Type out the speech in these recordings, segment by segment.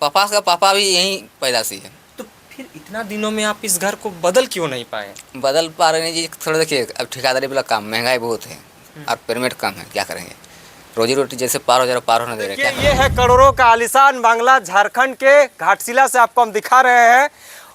पापा भी यहीं पैदाशी है। तो फिर इतना दिनों में आप इस घर को बदल क्यों नहीं पाए? बदल पा रहे नहीं जी, थोड़ा देखिए अब ठेकेदारी वाला काम, महंगाई बहुत है और पेमेंट कम है, क्या करेंगे? रोजी रोटी जैसे पार हो जा रहा पार होने दे रहे हैं, क्या ये है करोड़ों का आलीशान बांग्ला झारखंड के घाटशिला से आपको हम दिखा रहे हैं।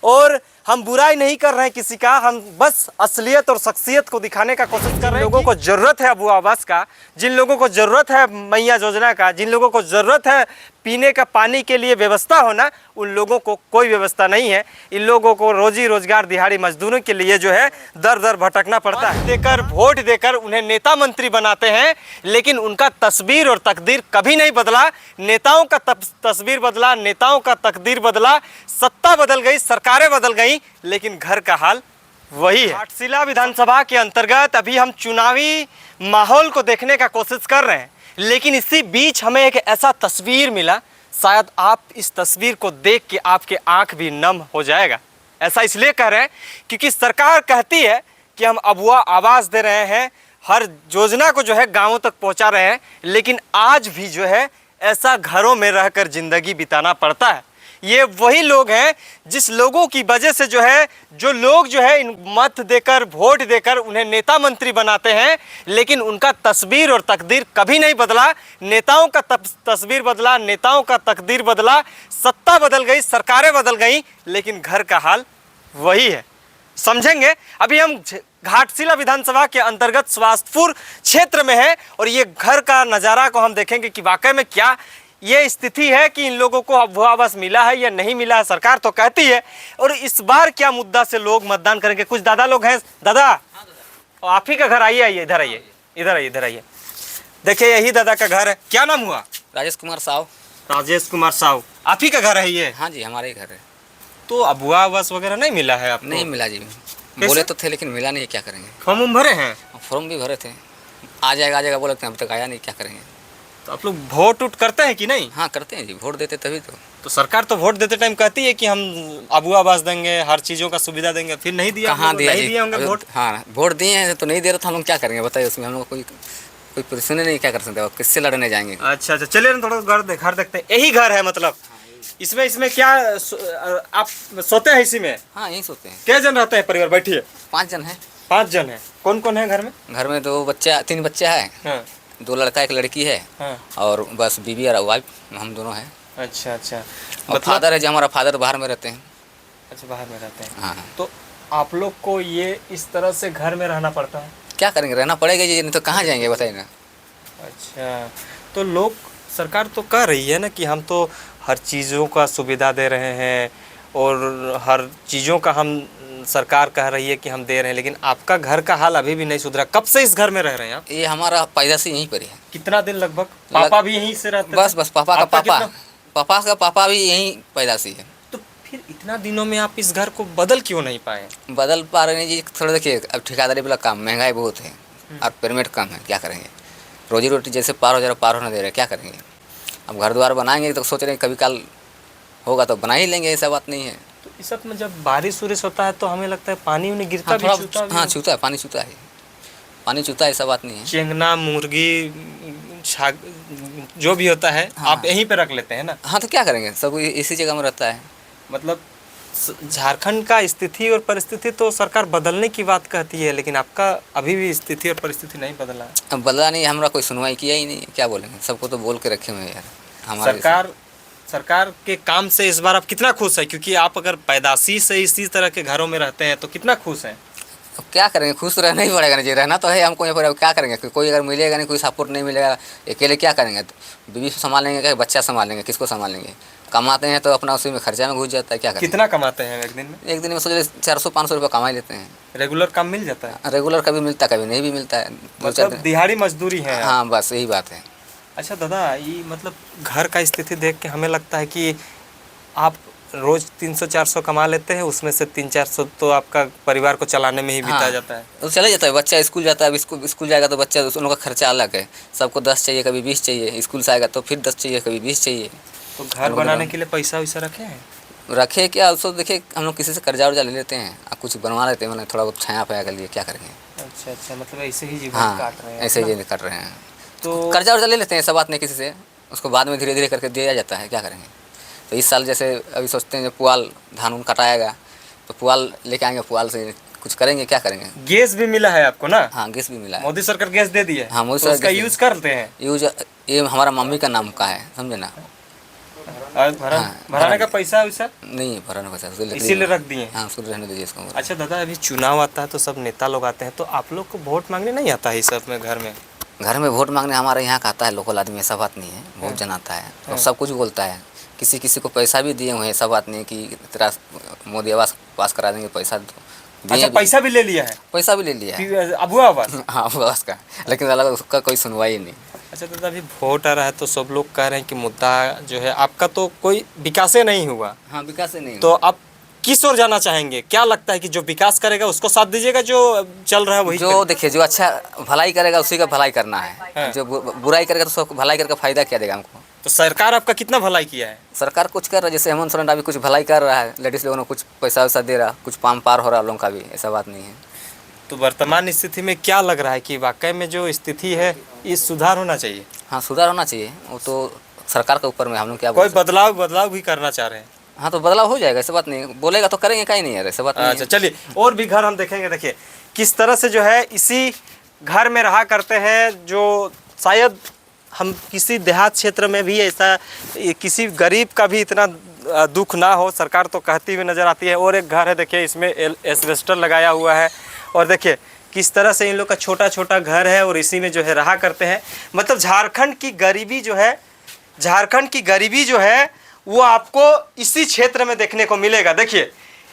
और हम बुराई नहीं कर रहे हैं किसी का, हम बस असलियत और शख्सियत को दिखाने का कोशिश कर रहे हैं। लोगों को ज़रूरत है अबू आवास का, जिन लोगों को ज़रूरत है मैया योजना का, जिन लोगों को ज़रूरत है पीने का पानी के लिए व्यवस्था होना, उन लोगों को कोई व्यवस्था नहीं है। इन लोगों को रोजी रोजगार दिहाड़ी मजदूरों के लिए जो है दर दर भटकना पड़ता है। देकर वोट देकर उन्हें नेता मंत्री बनाते हैं, लेकिन उनका तस्वीर और तकदीर कभी नहीं बदला। नेताओं का तस्वीर बदला, नेताओं का तकदीर बदला, सत्ता बदल गई, सरकारें बदल गई, लेकिन घर का हाल वही है। घाटशिला विधानसभा के अंतर्गत अभी हम चुनावी माहौल को देखने का कोशिश कर रहे हैं, लेकिन इसी बीच हमें एक ऐसा तस्वीर मिला, शायद आप इस तस्वीर को देख के आपके आंख भी नम हो जाएगा। ऐसा इसलिए कह रहे हैं क्योंकि सरकार कहती है कि हम अबुआ आवास दे रहे हैं, हर योजना को जो है गांवों तक पहुंचा रहे हैं, लेकिन आज भी जो है ऐसा घरों में रहकर जिंदगी बिताना पड़ता है। ये वही लोग हैं जिस लोगों की वजह से जो लोग इन मत देकर वोट देकर उन्हें नेता मंत्री बनाते हैं, लेकिन उनका तस्वीर और तकदीर कभी नहीं बदला। नेताओं का तस्वीर बदला, नेताओं का तकदीर बदला, सत्ता बदल गई, सरकारें बदल गई, लेकिन घर का हाल वही है। समझेंगे। अभी हम घाटशिला विधानसभा के अंतर्गत स्वास्थ्यपुर क्षेत्र में है और ये घर का नज़ारा को हम देखेंगे कि वाकई में क्या ये स्थिति है कि इन लोगों को अब आवास मिला है या नहीं मिला है। सरकार तो कहती है, और इस बार क्या मुद्दा से लोग मतदान करेंगे। कुछ दादा लोग हैं। दादा, आप ही का घर, आइए आइए, इधर आइए, इधर आइए, इधर आइए। देखिए यही दादा का घर है। क्या नाम हुआ? राजेश कुमार साहू। राजेश कुमार साहू, आप ही का घर है ये? हाँ जी, हमारे ही घर है। तो अबुआ आवास वगैरह नहीं मिला है आपको? नहीं मिला जी, बोले तो थे लेकिन मिला नहीं, क्या करेंगे? फॉर्म भरे हैं? फॉर्म भी भरे थे, आ जाएगा बोले थे, अब तक आया नहीं, क्या करेंगे? तो आप लोग वोट उठ करते हैं कि नहीं? हाँ करते हैं जी, वोट देते तभी तो सरकार तो वोट देते टाइम कहती है कि हम अबू आवास देंगे, हर चीज़ों का सुविधा देंगे, फिर नहीं दिया। कहाँ दिया? नहीं दिए होंगे वोट। हाँ वोट दिए हैं तो नहीं दे रहे, तो हम लोग क्या करेंगे बताइए? उसमें हम लोग कोई पोजीशन नहीं, क्या कर सकते हैं? किससे लड़ने जाएंगे? अच्छा, चलिए ना थोड़ा घर देखते हैं। यही घर है मतलब? इसमें क्या आप सोते हैं इसी में? हाँ यही सोते हैं। क्या जन रहते हैं परिवार? बैठिए। 5 जन है। 5 जन है। कौन कौन है घर में? घर में 3 बच्चे हैं। हाँ। 2 लड़का 1 लड़की है। हाँ। और बस बीवी और वाइफ, हम दोनों हैं। अच्छा। और फादर है जो, हमारा फादर बाहर में रहते हैं। अच्छा, बाहर में रहते हैं। हाँ। तो आप लोग को ये इस तरह से घर में रहना पड़ता है? क्या करेंगे, रहना पड़ेगा जी, नहीं तो कहाँ जाएंगे बताइए ना। अच्छा, तो लोग, सरकार तो कह रही है ना कि हम तो हर चीज़ों का सुविधा दे रहे हैं और हर चीज़ों का हम, सरकार कह रही है कि हम दे रहे हैं, लेकिन आपका घर का हाल अभी भी नहीं सुधरा। कब से इस घर में रह रहे हैं आप? ये हमारा पैदाशी यहीं पर है। कितना दिन लगभग? पापा भी यहीं से रहते? बस पापा का पापा भी यहीं पैदाशी है। तो फिर इतना दिनों में आप इस घर को बदल क्यों नहीं पाए? बदल पा रहे नहीं जी, थोड़ा देखिए अब ठेकेदारी वाला काम, महंगाई बहुत है और पेमेंट कम है, क्या करेंगे? रोजी रोटी जैसे पार हो जा रहा पार होने दे रहे हैं, क्या करेंगे? अब घर द्वार बनाएंगे तो सोच रहे हैं कभी काल होगा तो बना ही लेंगे, ऐसा बात नहीं है। तो इस वक्त में जब बारिश उरिश होता है तो हमें लगता है पानी उन्हें गिरता भी, छूता भी। हाँ छूता है, पानी छूता है, पानी छूता है, ऐसा बात नहीं है। चेंगना, मुर्गी, जो भी होता है। हाँ। आप यहीं पे रख लेते हैं ना? हाँ तो क्या करेंगे, सब इसी जगह में रहता है। मतलब झारखंड का स्थिति और परिस्थिति तो सरकार बदलने की बात कहती है, लेकिन आपका अभी भी स्थिति और परिस्थिति नहीं बदला है। अब बदला नहीं, हमारा कोई सुनवाई किया ही नहीं, क्या बोलेंगे? सबको तो बोल के रखे हुए यार। हमारे सरकार के काम से इस बार आप कितना खुश है? क्योंकि आप अगर पैदाशी से इसी तरह के घरों में रहते हैं तो कितना खुश हैं? अब क्या करेंगे, खुश रहना ही पड़ेगा ना जी, रहना तो है हमको यहाँ पर। क्या करेंगे, कोई अगर मिलेगा नहीं, कोई सपोर्ट नहीं मिलेगा, अकेले क्या करेंगे? तो बीवी संभालेंगे क्या, बच्चा संभालेंगे, किसको संभालेंगे? कमाते हैं तो अपना उसी में खर्चा में घुस जाता है, क्या करें? कितना कमाते हैं एक दिन में? एक दिन में सोच 400-500 रुपये कमा लेते हैं। रेगुलर काम मिल जाता है? रेगुलर कभी मिलता है, कभी नहीं भी मिलता है। मतलब दिहाड़ी मजदूरी है? हाँ बस यही बात है। अच्छा दादा, ये मतलब घर का स्थिति देख के हमें लगता है कि आप रोज़ 300-400 कमा लेते हैं, उसमें से 300-400 तो आपका परिवार को चलाने में ही बीता जाता है। तो चला जाता है, बच्चा स्कूल जाता है, अब स्कूल जाएगा तो बच्चा, उन लोगों का खर्चा अलग है। सबको 10 चाहिए, कभी 20 चाहिए, स्कूल से आएगा तो फिर 10 चाहिए, कभी 20 चाहिए। तो घर बनाने के लिए पैसा वैसा रखे हैं? रखे क्या, उसको देखिए हम लोग किसी से कर्जा वर्जा ले लेते हैं और कुछ बनवा लेते हैं, मतलब थोड़ा बहुत छाया पाया कर लिए, क्या करेंगे? अच्छा, मतलब ऐसे ही जीवन काट रहे हैं? ऐसे ही काट रहे हैं। तो कर्जा वर्जा ले लेते हैं, सब बात नहीं किसी से, उसको बाद में धीरे धीरे करके दिया जाता है, क्या करेंगे? तो इस साल जैसे अभी सोचते हैं जो पुआल धान उन कटाएगा तो पुआल लेके आएंगे, पुआल से कुछ करेंगे, क्या करेंगे। गैस भी मिला है आपको ना? हाँ गैस भी मिला है, मोदी सरकार गैस दे दी है। हाँ मोदी तो उसका सरकार यूज करते हैं। यूज ये हमारा मम्मी का नाम का है, समझे ना। और भराने का पैसा वैसा नहीं है, भराने पैसा इसीलिए रख दिए। हाँ उसको रहने दीजिए इसको। अच्छा दादा, अभी चुनाव आता है तो सब नेता लोग आते हैं, तो आप लोग को वोट मांगने नहीं आता है इस सब में? घर में वोट मांगने हमारे यहाँ का आता है लोकल आदमी, ऐसा बात नहीं है, बहुत जन आता है और सब कुछ बोलता है। किसी किसी को पैसा भी दिए हुए हैं, ऐसा बात नहीं कि तेरा मोदी आवास पास करा देंगे, पैसा दिए। अच्छा, पैसा भी ले लिया है? पैसा भी ले लिया है अबुआ आवास। हाँ आवास का, लेकिन अलग उसका कोई सुनवाई नहीं। अच्छा दादा, अभी वोट आ रहा है तो सब लोग कह रहे हैं कि मुद्दा जो है आपका तो कोई विकास नहीं हुआ। हाँ विकास नहीं तो आप किस ओर जाना चाहेंगे? क्या लगता है कि जो विकास करेगा उसको साथ दीजिएगा, जो चल रहा है वही? जो देखिए, जो अच्छा भलाई करेगा उसी का भलाई करना है। जो बुराई करेगा तो उसको भलाई करके फायदा क्या देगा हमको। तो सरकार आपका कितना भलाई किया है? सरकार कुछ कर रहा है, जैसे हेमंत सोरेन अभी कुछ भलाई कर रहा है, लेडीज लोगों ने कुछ पैसा वैसा दे रहा, कुछ पाम पार हो रहा लोगों का भी, ऐसा बात नहीं है। तो वर्तमान स्थिति में क्या लग रहा है कि वाकई में जो स्थिति है इस सुधार होना चाहिए? हाँ सुधार होना चाहिए, वो तो सरकार के ऊपर में, हम लोग क्या कोई बदलाव भी करना चाह रहे हैं? हाँ तो बदलाव हो जाएगा, ऐसा बात नहीं, बोलेगा तो करेंगे, कहीं नहीं है, ऐसा बात नहीं। अच्छा चलिए, और भी घर हम देखेंगे। देखिए किस तरह से जो है इसी घर में रहा करते हैं, जो शायद हम किसी देहात क्षेत्र में भी ऐसा किसी गरीब का भी इतना दुख ना हो, सरकार तो कहती हुई नज़र आती है। और एक घर है, देखिए इसमें एस्बेस्टर लगाया हुआ है, और देखिए किस तरह से इन लोग का छोटा छोटा घर है और इसी में जो है रहा करते हैं। मतलब झारखंड की गरीबी जो है वो आपको इसी क्षेत्र में देखने को मिलेगा। देखिए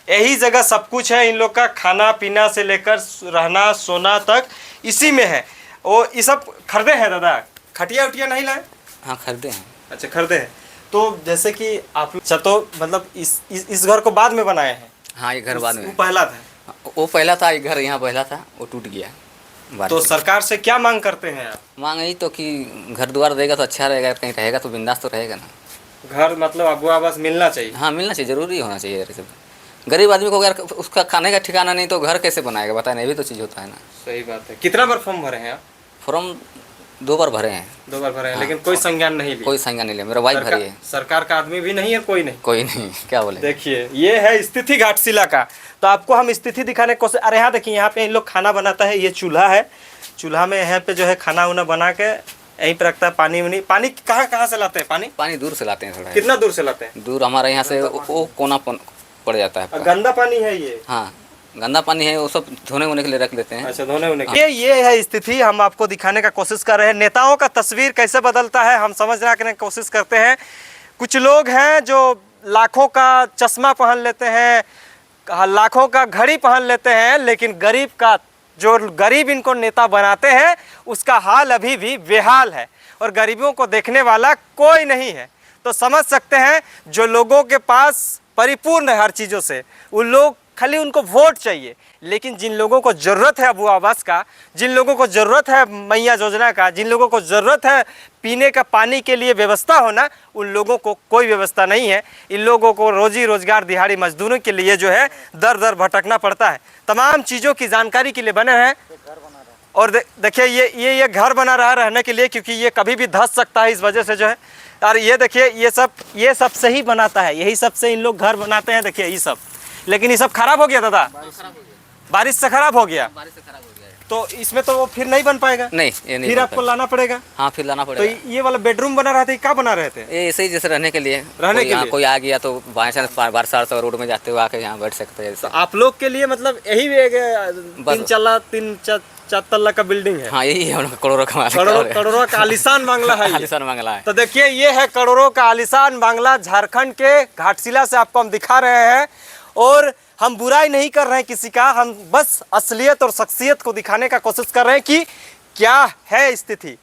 यही जगह सब कुछ है, इन लोग का खाना पीना से लेकर रहना सोना तक इसी में है। और ये सब खरीदे हैं दादा? खटिया उटिया नहीं लाए? हाँ खरीदे हैं। अच्छा खरीदे हैं। तो जैसे कि आप तो मतलब इस घर को बाद में बनाए हैं? हाँ ये घर बाद में, वो पहला था? वो पहला था, ये घर यहाँ पहला था, वो टूट गया। तो सरकार से क्या मांग करते हैं आप? मांग यही तो कि घर द्वार देगा तो अच्छा रहेगा, कहीं रहेगा तो बिंदास तो रहेगा ना। घर मतलब अबुआ आवास मिलना चाहिए? हाँ मिलना चाहिए, जरूरी होना चाहिए यार। गरीब आदमी को अगर उसका खाने का ठिकाना नहीं तो घर कैसे बनाएगा, बताए ना, ये भी तो चीज़ होता है ना। सही बात है। कितना बार फॉर्म भरे हैं आप? फॉर्म 2 बार भरे हैं। 2 बार भरे हैं। हाँ। लेकिन कोई संज्ञान नहीं लिया? कोई संज्ञान नहीं लिया, मेरा वाइफ भरी है। सरकार का आदमी भी नहीं है? कोई नहीं, क्या बोले। देखिए ये है स्थिति घाटशिला का। तो आपको हम स्थिति दिखाने की कोशिश। अरे यहाँ देखिए, यहाँ पे इन लोग खाना बनाता है, ये चूल्हा है, चूल्हा में यहाँ पे जो है खाना उना बना के यहीं पे रखता है। पानी कहाँ से लाते हैं? पानी दूर से लाते हैं थोड़ा। कितना दूर से लाते हैं? दूर हमारे यहाँ से वो कोना पड़ जाता है। गंदा पानी है ये? हाँ गंदा पानी है, वो सब धोने वोने के लिए रख लेते हैं। अच्छा धोने वोने के लिए। ये है स्थिति, हम आपको दिखाने का कोशिश कर रहे हैं। नेताओं का तस्वीर कैसे बदलता है हम समझने की कोशिश करते हैं। कुछ लोग हैं जो लाखों का चश्मा पहन लेते हैं, लाखों का घड़ी पहन लेते हैं, लेकिन गरीब इनको नेता बनाते हैं उसका हाल अभी भी बेहाल है, और गरीबों को देखने वाला कोई नहीं है। तो समझ सकते हैं, जो लोगों के पास परिपूर्ण है हर चीज़ों से, उन लोग खाली उनको वोट चाहिए। लेकिन जिन लोगों को ज़रूरत है अबुआ आवास का, जिन लोगों को ज़रूरत है मैया योजना का, जिन लोगों को ज़रूरत है पीने का पानी के लिए व्यवस्था होना, उन लोगों को कोई व्यवस्था नहीं है। इन लोगों को रोजी रोजगार दिहाड़ी मजदूरों के लिए जो है दर दर भटकना पड़ता है। तमाम चीज़ों की जानकारी के लिए बने हैं। और देखिए ये घर बना रहा रहने के लिए, क्योंकि ये कभी भी धंस सकता है इस वजह से जो है। और ये देखिए ये सब से ही बनाता है, यही सब से इन लोग घर बनाते हैं। देखिए ये सब, लेकिन ये सब खराब हो गया दादा, बारिश से खराब हो गया। तो इसमें तो वो फिर नहीं बन पाएगा। नहीं, ये नहीं फिर आपको लाना पड़ेगा। हाँ फिर लाना पड़ेगा। तो ये वाला बेडरूम बना रहे थे, क्या बना रहे थे? ये ऐसे ही जैसे रहने के लिए, कोई आ गया तो बारिश रोड में जाते हुए आके यहाँ बैठ सकते हैं। तो आप लोग के लिए मतलब यही 3 तल्ला का बिल्डिंग है? हाँ यही है, करोड़ों का आलीशान बांग्ला है। आलीशान बांग्ला है। तो देखिए ये है करोड़ों का आलीशान बांग्ला, झारखंड के घाटशिला से आपको हम दिखा रहे हैं। और हम बुराई नहीं कर रहे हैं किसी का, हम बस असलियत और शख्सियत को दिखाने का कोशिश कर रहे हैं कि क्या है स्थिति।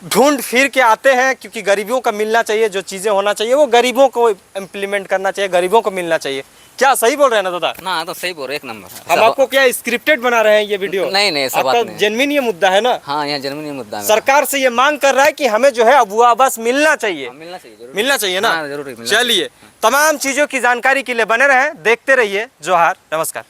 ढूंढ फिर के आते हैं, क्योंकि गरीबों का मिलना चाहिए, जो चीज़ें होना चाहिए वो गरीबों को इम्प्लीमेंट करना चाहिए, गरीबों को मिलना चाहिए। क्या सही बोल रहे हैं ना दादा? ना तो सही बोल रहे, 1 नंबर। हम आपको क्या स्क्रिप्टेड बना रहे हैं ये वीडियो? नहीं ऐसा बात नहीं, जेन्युइन ये मुद्दा है ना। हाँ यहाँ जेन्युइन मुद्दा है। सरकार से ये मांग कर रहा है कि हमें जो है अबुआ आवास मिलना चाहिए। मिलना चाहिए ना। जरूर। चलिए, तमाम चीज़ों की जानकारी के लिए बने रहें, देखते रहिए जोहार, नमस्कार।